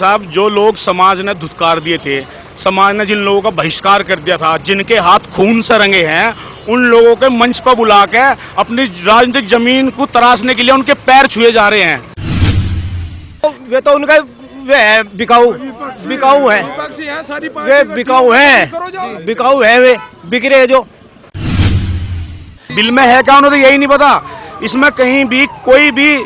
साहब, जो लोग समाज ने धुतकार दिए थे, समाज ने जिन लोगों का बहिष्कार कर दिया था, जिनके हाथ खून से रंगे हैं, उन लोगों के मंच पर बुला के अपनी राजनीतिक जमीन को तराशने के लिए उनके पैर छुए जा रहे हैं। वे तो उनका बिकाऊ है, वे बिकाऊ है, वे बिक रहे जो बिल में है क्या, उन्हें तो यही नहीं पता। इसमें कहीं भी कोई भी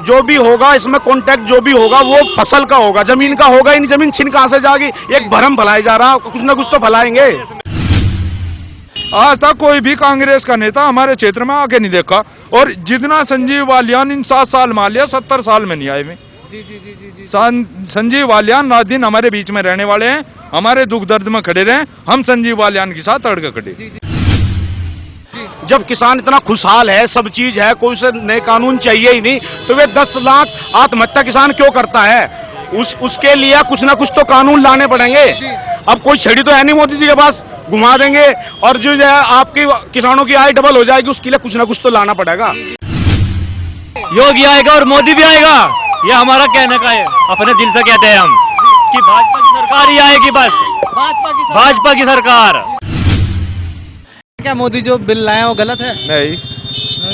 जो भी होगा, इसमें कॉन्ट्रैक्ट जो भी होगा वो फसल का होगा, जमीन का होगा ही नहीं। जमीन छिन कहां से जाएगी? एक भरम फैलाई जा रहा, कुछ ना कुछ तो फैलाएंगे। आज तक कोई भी कांग्रेस का नेता हमारे क्षेत्र में आके नहीं देखा, और जितना संजीव बालियान इन 7 साल मान लिया, 70 साल में नहीं आए में। संजीव बालियान रात दिन हमारे बीच में रहने वाले हैं, हमारे दुख दर्द में खड़े रहे, हम संजीव बालियान के साथ अड़ के खड़े। जब किसान इतना खुशहाल है, सब चीज है, कोई से नए कानून चाहिए ही नहीं, तो वे 10 लाख आत्महत्या किसान क्यों करता है? उसके लिए कुछ ना कुछ तो कानून लाने पड़ेंगे। अब कोई छड़ी तो है नहीं मोदी जी के पास, घुमा देंगे और जो है आपकी किसानों की आय डबल हो जाएगी। उसके लिए कुछ ना कुछ तो लाना पड़ेगा। योगी आएगा और मोदी भी आएगा, ये हमारा कहने का है, अपने दिल से कहते हैं हम कि भाजपा की सरकार ही आएगी, बस भाजपा की सरकार। क्या मोदी जो बिल लाए वो गलत है? नहीं,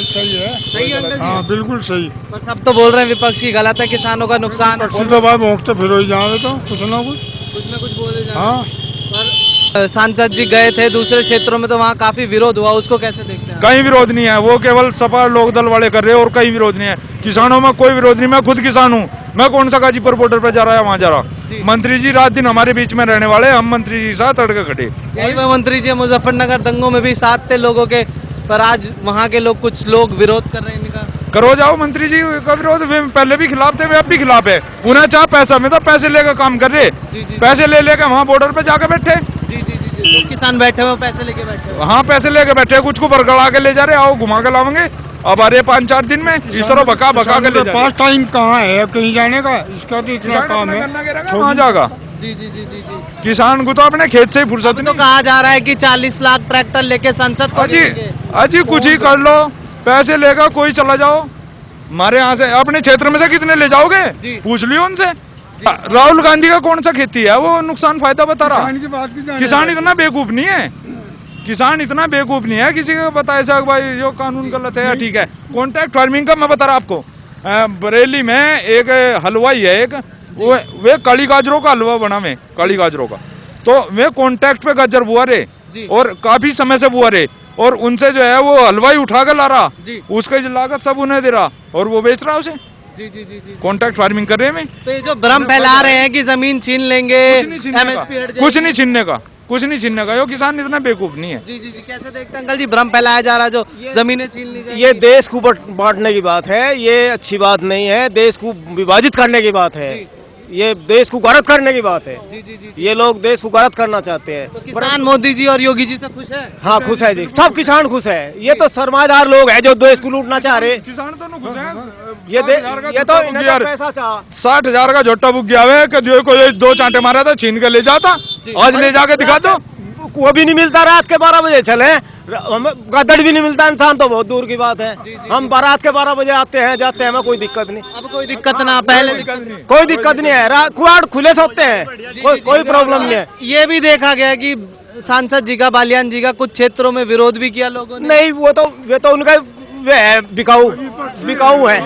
सही है अंकल जी? हाँ बिल्कुल सही। पर सब तो बोल रहे हैं विपक्ष की गलत है, किसानों का नुकसान। पक्षी तो बात मुफ्त फिर ही जाने तो कुछ ना कुछ बोले जा रहे हैं। हाँ। पर सांसद जी गए थे दूसरे क्षेत्रों में, तो वहाँ काफी विरोध हुआ, उसको कैसे देखते हैं? कहीं विरोध नहीं है, वो केवल सपा लोक दल वाले कर रहे हैं, और कहीं विरोध नहीं है। किसानों में कोई विरोध नहीं। मैं खुद किसान हूँ, मैं कौन सा गाजीपुर बॉर्डर पर जा रहा है, वहाँ जा रहा। मंत्री जी रात दिन हमारे बीच में रहने वाले, हम मंत्री जी के साथ अड़ के खड़े। यही वो मंत्री जी मुजफ्फरनगर दंगों में भी साथ थे लोगों के, पर आज वहाँ के लोग, कुछ लोग विरोध कर रहे हैं इनका। करो जाओ, मंत्री जी का विरोध वे पहले भी खिलाफ थे, वे अब भी खिलाफ है। उन्हें चाह पैसा में तो पैसे लेकर काम कर रहे, पैसे ले लेकर वहाँ बॉर्डर पे जाकर बैठे। जी किसान बैठे हुए, पैसे लेके बैठे हुए। हाँ, पैसे लेके बैठे, कुछ को बरगड़ा के ले जा रहे, आओ घुमा के लावेंगे अब आ रहे 5-4 दिन में, इस तरह बका के ले जा रहे। पास टाइम कहाँ है कहीं जाने का? इसका तो इतना काम है, कहाँ जाएगा? जी किसान को तो अपने खेत से ही फुर्सत तो नहीं। कहा जा रहा है कि 40 लाख ट्रैक्टर लेके संसद को देंगे। अजी कुछ ही कर लो, पैसे लेगा कोई, चला जाओ हमारे यहाँ से। अपने क्षेत्र में से कितने ले जाओगे, पूछ लियो उनसे। राहुल गांधी का कौन सा खेती है, वो नुकसान फायदा बता रहा। किसान इतना बेवकूफ नहीं है, किसान इतना बेवकूफ नहीं है किसी को बताए सक भाई जो कानून गलत है या ठीक है। कॉन्ट्रैक्ट फार्मिंग का मैं बता रहा आपको, बरेली में एक हलवाई है, एक वे काली गाजरों का हलवा बना में, काली गाजरों का, तो वे कॉन्ट्रैक्ट पे गाजर बुआ रहे और काफी समय से बुआ रहे, और उनसे जो है वो हलवाई उठा कर ला रहा, उसका लागत सब उन्हें दे रहा और वो बेच रहा उसे। कॉन्ट्रैक्ट फार्मिंग कर रहे हैं। तो ये जो भ्रम फैला रहे हैं कि जमीन छीन लेंगे, कुछ नहीं छीनने का, कुछ नहीं छीनने का। यो किसान इतना बेवकूफ नहीं है। जी कैसे देखते हैं अंकल जी, भ्रम फैलाया जा रहा है जो जमीनें छीन ली जाएंगी? ये देश को बांटने की बात है, ये अच्छी बात नहीं है। देश को विभाजित करने की बात है, ये देश को गलत करने की बात है। ये लोग देश को गलत करना चाहते हैं। तो किसान मोदी जी और योगी जी से खुश है? हाँ खुश है जी, सब किसान खुश है। ये तो सरमादार लोग हैं जो देश को लूटना चाह रहे। किसान तो खुश है। ये तो इनका पैसा चाह 60,000 का झोटा बुक गया है कि कोई 2 चांटे मारा था, छीन के ले जाता, आज ले जाके दिखा दो। वो भी नहीं मिलता, रात के 12 बजे चले, गदड़ भी नहीं मिलता, इंसान तो बहुत दूर की बात है। हम रात के 12 बजे आते हैं जाते हैं, हमें कोई दिक्कत नहीं। अब कोई दिक्कत ना, पहले कोई दिक्कत नहीं है, कुआड़ खुले सोते हैं, कोई प्रॉब्लम नहीं है। ये भी देखा गया कि सांसद जी का, बालियान जी का कुछ क्षेत्रों में विरोध भी किया लोगों ने। नहीं, वो तो उनका बिकाऊ है,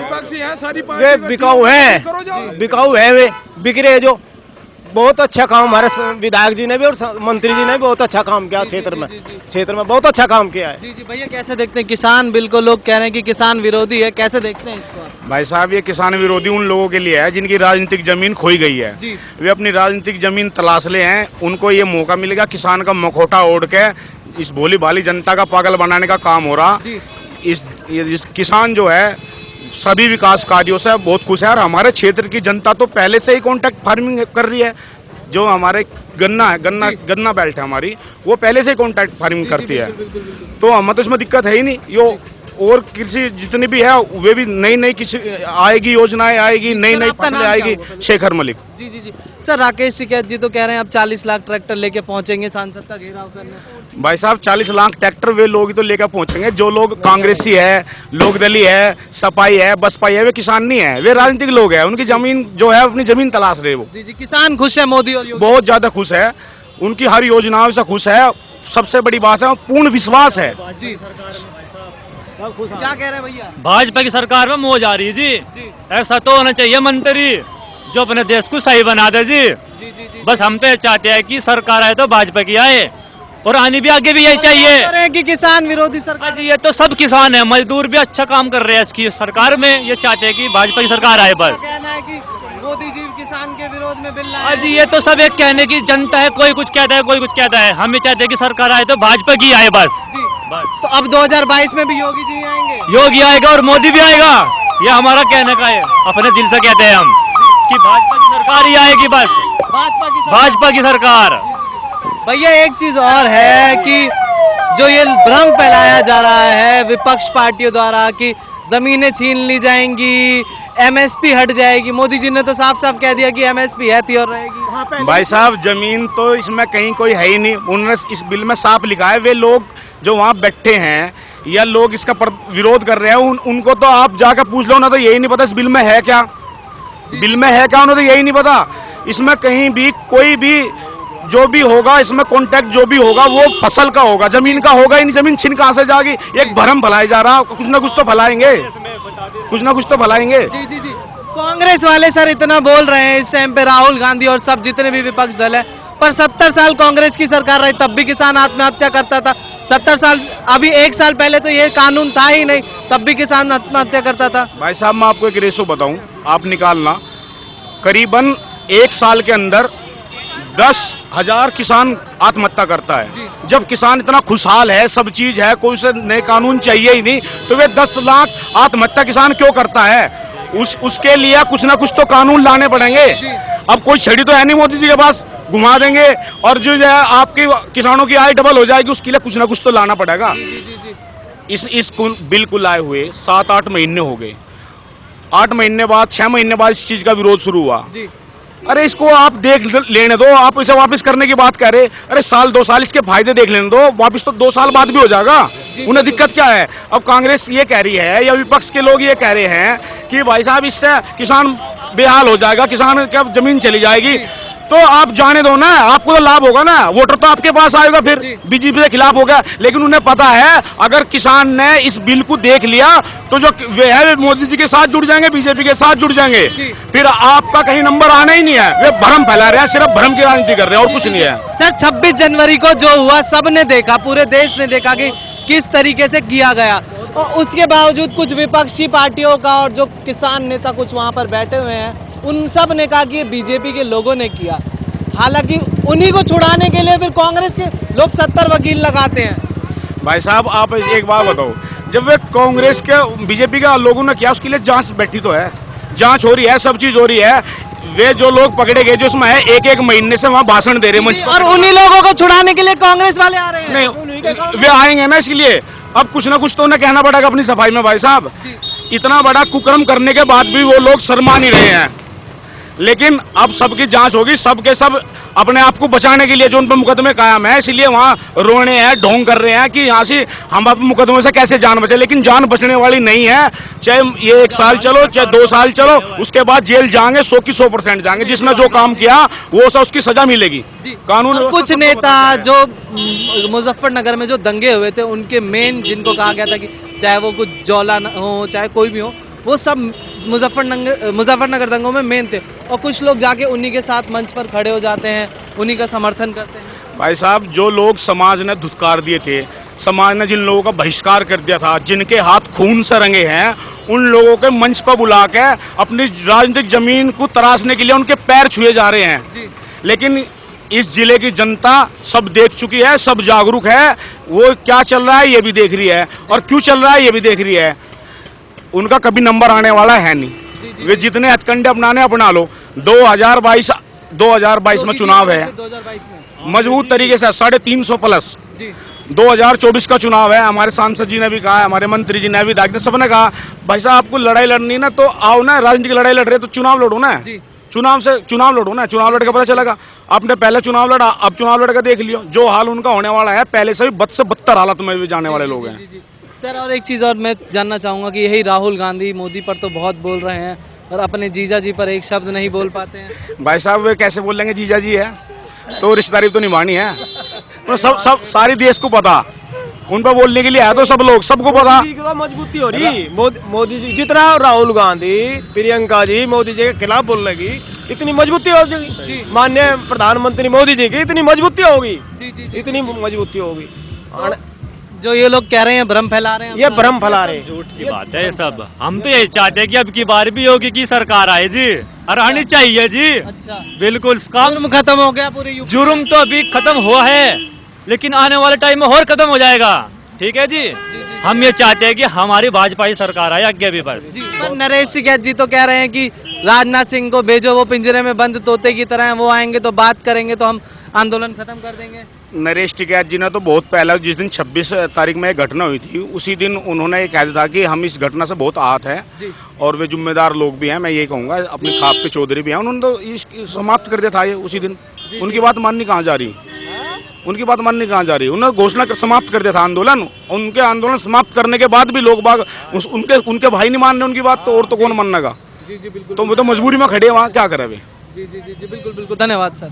वे बिकाऊ है, वे बिक रहे जो। बहुत अच्छा काम हमारे विधायक जी ने भी और मंत्री जी ने भी बहुत अच्छा काम किया, क्षेत्र में बहुत अच्छा काम किया है। जी भैया, कैसे देखते हैं किसान बिल को? लोग कह रहे हैं कि किसान विरोधी है, कैसे देखते हैं इसको? भाई साहब, ये किसान विरोधी उन लोगों के लिए है जिनकी राजनीतिक जमीन खोई गई है। वे अपनी राजनीतिक जमीन तलाश ले हैं, उनको ये मौका मिलेगा। किसान का मखौटा ओढ़ के इस भोली भाली जनता का पागल बनाने का काम हो रहा। इस किसान जो है सभी विकास कार्यों से बहुत खुश है, और हमारे क्षेत्र की जनता तो पहले से ही कॉन्ट्रैक्ट फार्मिंग कर रही है। जो हमारे गन्ना बेल्ट है हमारी, वो पहले से ही कॉन्ट्रैक्ट फार्मिंग करती है, तो हमें तो इसमें दिक्कत है ही नहीं। यो और कृषि जितनी भी है वे भी नई किसी आएगी, योजनाएं आएगी, नई फसलें आएगी। शेखर मलिक। जी जी जी सर, राकेश टिकैत जी तो कह रहे हैं अब 40 लाख ट्रैक्टर लेके पहुंचेंगे संसद का घेराव करने। भाई साहब 40 लाख ट्रैक्टर वे लोग ही तो लेकर पहुंचेंगे जो लोग कांग्रेसी है, लोकदली है, सपाई है, बसपाई है, वे किसान नहीं है, वे राजनीतिक लोग हैं। उनकी जमीन जो है अपनी जमीन तलाश रहे वो। जी जी, किसान खुश है मोदी और योगी? बहुत ज्यादा खुश है, उनकी हर योजनाओं से खुश है। सबसे बड़ी बात है पूर्ण विश्वास है। जी क्या कह रहे हैं भैया? भाजपा की सरकार में मौज आ रही है जी। ऐसा तो होना चाहिए मंत्री जो अपने देश को सही बना दे जी। बस हम तो ये चाहते हैं कि सरकार आए तो भाजपा की आए और आने भी आगे भी यही चाहिए। कह रहे हैं कि किसान विरोधी सरकार। जी ये तो सब किसान है, मजदूर भी अच्छा काम कर रहे हैं इसकी सरकार में। ये चाहते हैं कि भाजपा की सरकार आए बस। कहना है कि मोदी जी किसान के विरोध में बिल लाए। जी ये तो सब एक कहने की जनता है, कोई कुछ कहता है कोई कुछ कहता है। हम ये चाहते हैं कि सरकार आए तो भाजपा की आए बस। जी बस तो अब 2022 में भी योगी जी आएंगे? योगी आएगा और मोदी भी आएगा, ये हमारा कहने का है। अपने दिल से कहते हैं हम कि भाजपा की सरकार ही आएगी बस। भाजपा की सरकार। भैया एक चीज और है कि जो ये भ्रम फैलाया जा रहा है विपक्ष पार्टियों द्वारा कि जमीनें छीन ली जाएंगी, एमएसपी हट जाएगी। मोदी जी ने तो साफ साफ कह दिया कि एमएसपी है थी और रहेगी। भाई साहब जमीन तो इसमें कहीं कोई है ही नहीं। उन्होंने इस बिल में साफ लिखा है वे लोग जो वहाँ बैठे हैं या लोग इसका विरोध कर रहे हैं उनको तो आप जाकर पूछ लो ना, तो यही नहीं पता इस बिल में है क्या, बिल में है क्या, उन्हें तो यही नहीं पता। इसमें कहीं भी कोई भी जो भी होगा इसमें कॉन्ट्रैक्ट जो भी होगा वो फसल का होगा, जमीन का होगा ही नहीं। जमीन छिन कहाँ से जाएगी? एक भ्रम फैलाया जा रहा, कुछ ना कुछ तो फैलाएंगे, कुछ ना कुछ तो फैलाएंगे। जी जी जी कांग्रेस वाले सर इतना बोल रहे हैं इस टाइम पे, राहुल गांधी और सब जितने भी विपक्ष दल है, पर 70 साल कांग्रेस की सरकार रही तब भी किसान आत्महत्या करता था। 70 साल, अभी 1 साल पहले तो ये कानून था ही नहीं, तब भी किसान आत्महत्या करता था। भाई साहब मैं आपको एक रेशो बताऊं, आप निकालना, करीबन 1 साल के अंदर 10,000 किसान आत्महत्या करता है। जब किसान इतना खुशहाल है, सब चीज है, कोई उसे नए कानून चाहिए ही नहीं, तो वे 10 लाख आत्महत्या किसान क्यों करता है? उसके लिए कुछ ना कुछ तो कानून लाने पड़ेंगे। अब कोई छड़ी तो है नहीं मोदी जी के पास, घुमा देंगे और जो है आपकी किसानों की आय डबल हो जाएगी, उसके लिए कुछ ना कुछ तो लाना पड़ेगा। इस बिल को लाए हुए 7-8 महीने हो गए। 8 महीने बाद, 6 महीने बाद इस चीज का विरोध शुरू हुआ। अरे इसको आप देख लेने दो, आप इसे वापस करने की बात कह रहे। अरे 1-2 साल इसके फायदे देख लेने दो, वापस तो 2 साल बाद भी हो जाएगा। उन्हें दिक्कत क्या है? अब कांग्रेस ये कह रही है या विपक्ष के लोग ये कह रहे हैं कि भाई साहब इससे किसान बेहाल हो जाएगा, किसान की जमीन चली जाएगी। तो आप जाने दो ना, आपको तो लाभ होगा ना, वोटर तो आपके पास आएगा, फिर बीजेपी के खिलाफ हो गया। लेकिन उन्हें पता है अगर किसान ने इस बिल को देख लिया तो जो वे है मोदी जी के साथ जुड़ जाएंगे, बीजेपी के साथ जुड़ जाएंगे, फिर आपका कहीं नंबर आना ही नहीं है। वे भ्रम फैला रहे हैं, सिर्फ भ्रम की राजनीति कर रहे हैं और कुछ नहीं है। सर 26 जनवरी को जो हुआ सबने देखा, पूरे देश ने देखा कि किस तरीके से किया गया, और उसके बावजूद कुछ विपक्षी पार्टियों का और जो किसान नेता कुछ वहाँ पर बैठे हुए हैं उन सब ने कहा कि ये बीजेपी के लोगों ने किया। हालांकि उन्हीं को छुड़ाने के लिए फिर कांग्रेस के लोग 70 वकील लगाते हैं। भाई साहब आप एक बात बताओ, जब वे कांग्रेस के बीजेपी के लोगों ने किया उसके लिए जांच बैठी तो है, जांच हो रही है, सब चीज हो रही है। वे जो लोग पकड़े गए जो इसमें है, 1-1 महीने से वहाँ भाषण दे रहे हैं और उन्हीं लोगों को छुड़ाने के लिए कांग्रेस वाले आ रहे हैं। नहीं वे आएंगे ना, इसलिए अब कुछ ना कुछ तो उन्हें कहना पड़ेगा अपनी सफाई में। भाई साहब इतना बड़ा कुकर्म करने के बाद भी वो लोग शर्मा नहीं रहे हैं। लेकिन अब सबकी जांच होगी, सबके सब अपने आप को बचाने के लिए जो उन पर मुकदमे कायम है, इसलिए वहाँ रोने हैं, ढोंग कर रहे हैं कि यहाँ से हम अपने मुकदमे से कैसे जान बचे। लेकिन जान बचने वाली नहीं है, चाहे ये 1 साल चलो चाहे 2 साल चलो, उसके बाद जेल जाएंगे, 100 की 100% जाएंगे। जिसने जो काम किया वो सब उसकी सजा मिलेगी। कानून कुछ नेता जो मुजफ्फरनगर में जो दंगे हुए थे उनके मेन, जिनको कहा गया था कि चाहे वो कुछ जौला हो चाहे कोई भी हो, वो सब मुजफ्फरनगर दंगों में मेन थे, और कुछ लोग जाके उन्हीं के साथ मंच पर खड़े हो जाते हैं, उन्हीं का समर्थन करते हैं। भाई साहब जो लोग समाज ने धुतकार दिए थे, समाज ने जिन लोगों का बहिष्कार कर दिया था, जिनके हाथ खून से रंगे हैं, उन लोगों के मंच पर बुला के अपनी राजनीतिक जमीन को तराशने के लिए उनके पैर छुए जा रहे हैं। लेकिन इस जिले की जनता सब देख चुकी है, सब जागरूक है, वो क्या चल रहा है ये भी देख रही है और क्यों चल रहा है ये भी देख रही है। उनका कभी नंबर आने वाला है नहीं। वे जितने हथकंडे अपनाने अपना लो। 2022 में चुनाव है, मजबूत तरीके से 350 प्लस। 2024 का चुनाव है, हमारे सांसद जी ने भी कहा, हमारे मंत्री जी ने भी, सबने कहा भाई साहब आपको लड़ाई लड़नी ना तो आओ ना, राजनीतिक लड़ाई लड़ रहे तो चुनाव लड़ो ना। चुनाव लड़ो ना, चुनाव लड़ के पता चलेगा। आपने पहले चुनाव लड़ा, अब चुनाव लड़ के देख लियो जो हाल उनका होने वाला है, पहले से भी बद से बदतर हालत में भी जाने वाले लोग हैं। सर और एक चीज़ और मैं जानना चाहूँगा कि यही राहुल गांधी मोदी पर तो बहुत बोल रहे हैं और अपने जीजा जी पर एक शब्द नहीं बोल पाते हैं। भाई साहब वे कैसे बोल लेंगे, जीजा जी है तो रिश्तेदारी तो निभानी है। तो सब सारी देश को पता, उन पर बोलने के लिए है तो सब लोग, सबको पता। मोदी जी की तो मजबूती हो रही, मोदी जी जितना राहुल गांधी प्रियंका जी मोदी जी के खिलाफ बोल लगी, इतनी मजबूती हो जाएगी। माननीय प्रधानमंत्री मोदी जी की इतनी मजबूती होगी, इतनी मजबूती होगी। और जो ये लोग कह रहे हैं भ्रम फैला रहे हैं, ये भ्रम फैला रहे हैं। झूठ की बात है ये सब। हम तो यही चाहते हैं कि अब की बार भी योगी की सरकार आए जी, और आनी चाहिए जी। अच्छा, बिल्कुल काम जुर्म खत्म हो गया पूरे यूपी। जुर्म तो अभी खत्म हुआ है, लेकिन आने वाले टाइम में और खत्म हो जाएगा। ठीक है जी, हम ये चाहते हैं कि हमारी भाजपा ही सरकार आए आगे भी बस। पर नरेश टिकैत जी तो कह रहे हैं कि राजनाथ सिंह को भेजो, वो पिंजरे में बंद तोते की तरह हैं, वो आएंगे तो बात करेंगे तो हम आंदोलन खत्म कर देंगे। नरेश टिकैत जी ने तो बहुत पहले, जिस दिन 26 तारीख में एक घटना हुई थी, उसी दिन उन्होंने ये कह दिया था कि हम इस घटना से बहुत आहत हैं और वे जिम्मेदार लोग भी हैं, मैं यही कहूँगा अपने खाप के चौधरी भी हैं, उन्होंने तो समाप्त कर दिया था ये उसी दिन। उनकी बात माननी कहाँ जा रही, उनकी बात माननी कहाँ जा रही। उन्होंने घोषणा समाप्त कर दिया था आंदोलन, उनके आंदोलन समाप्त करने के बाद भी लोग बाग उनके भाई नहीं मान रहे उनकी बात, तो और तो कौन मानने का। तो वो तो मजबूरी में खड़े, वहाँ क्या करे वे। जी बिल्कुल बिल्कुल, धन्यवाद सर।